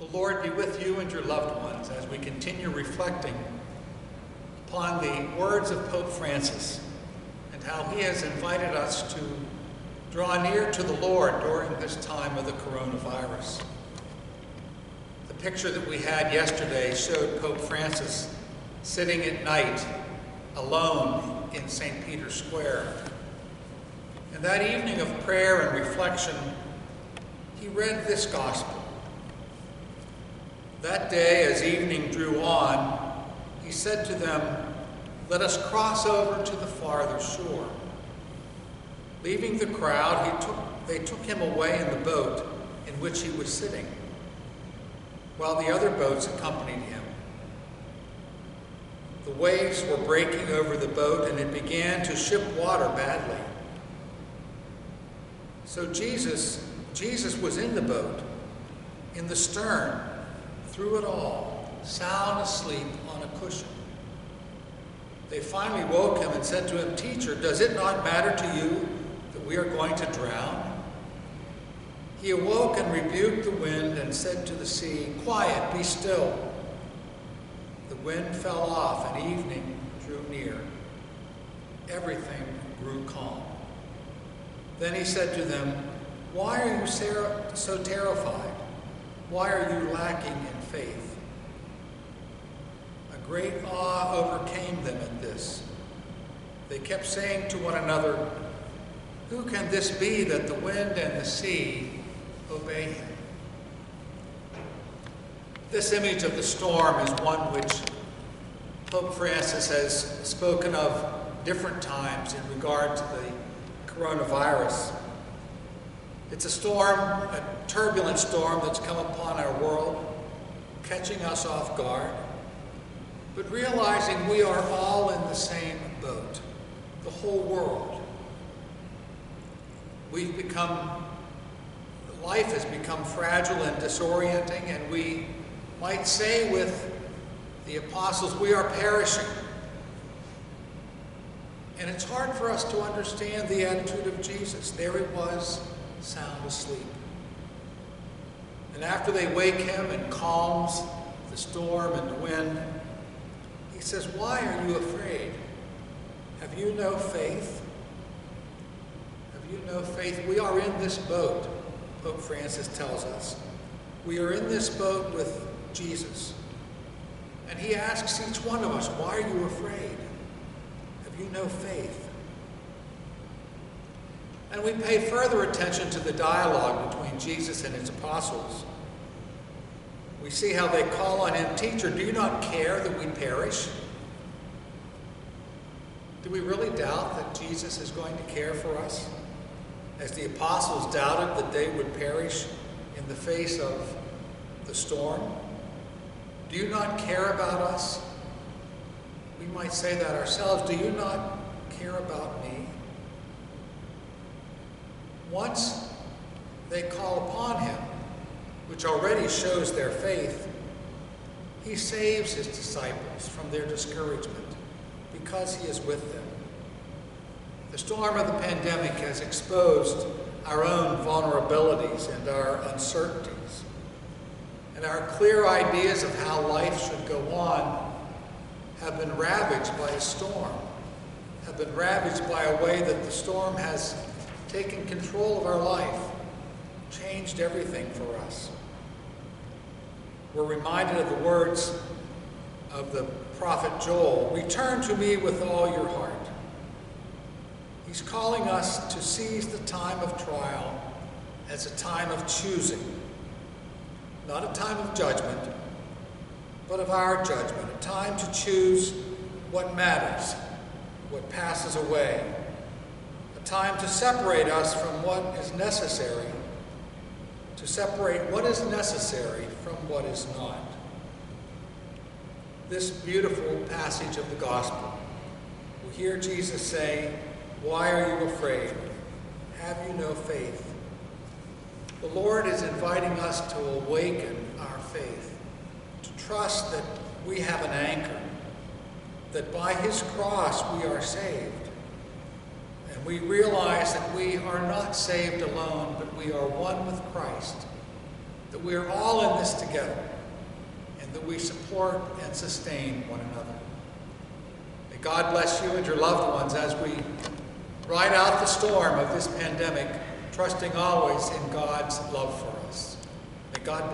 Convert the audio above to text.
The Lord be with you and your loved ones as we continue reflecting upon the words of Pope Francis and how he has invited us to draw near to the Lord during this time of the coronavirus. The picture that we had yesterday showed Pope Francis sitting at night alone in St. Peter's Square. And that evening of prayer and reflection, he read this gospel. That day, as evening drew on, he said to them, "Let us cross over to the farther shore." Leaving the crowd, they took him away in the boat in which he was sitting, while the other boats accompanied him. The waves were breaking over the boat, and it began to ship water badly. So Jesus was in the boat, in the stern, through it all, sound asleep on a cushion. They finally woke him and said to him, "Teacher, does it not matter to you that we are going to drown?" He awoke and rebuked the wind and said to the sea, "Quiet, be still." The wind fell off and evening drew near. Everything grew calm. Then he said to them, "Why are you so terrified? Why are you lacking in faith?" A great awe overcame them at this. They kept saying to one another, "Who can this be that the wind and the sea obey him?" This image of the storm is one which Pope Francis has spoken of different times in regard to the coronavirus. It's a storm, a turbulent storm that's come upon our world, catching us off guard, but realizing we are all in the same boat, the whole world. Life has become fragile and disorienting, and we might say with the apostles, we are perishing. And it's hard for us to understand the attitude of Jesus. There he was, sound asleep. And after they wake him and calms the storm and the wind, he says, "Why are you afraid? Have you no faith? Have you no faith?" We are in this boat, Pope Francis tells us. We are in this boat with Jesus. And he asks each one of us, "Why are you afraid? Have you no faith?" And we pay further attention to the dialogue between Jesus and his apostles. We see how they call on him, "Teacher, do you not care that we perish?" Do we really doubt that Jesus is going to care for us, as the apostles doubted that they would perish in the face of the storm? Do you not care about us? We might say that ourselves. Do you not care about me? Once they call upon him, which already shows their faith, he saves his disciples from their discouragement because he is with them. The storm of the pandemic has exposed our own vulnerabilities and our uncertainties, and our clear ideas of how life should go on have been ravaged by a storm, have been ravaged by a way that the storm has taken control of our life, changed everything for us. We're reminded of the words of the prophet Joel, "Return to me with all your heart." He's calling us to seize the time of trial as a time of choosing, not a time of judgment, but of our judgment, a time to choose what matters, what passes away, a time to separate us from what is necessary, to separate what is necessary from what is not. This beautiful passage of the gospel, we hear Jesus say, "Why are you afraid? Have you no faith?" The Lord is inviting us to awaken our faith, to trust that we have an anchor, that by his cross we are saved. And we realize that we are not saved alone, but we are one with Christ, that we are all in this together, and that we support and sustain one another. May God bless you and your loved ones as we ride out the storm of this pandemic, trusting always in God's love for us. May God bless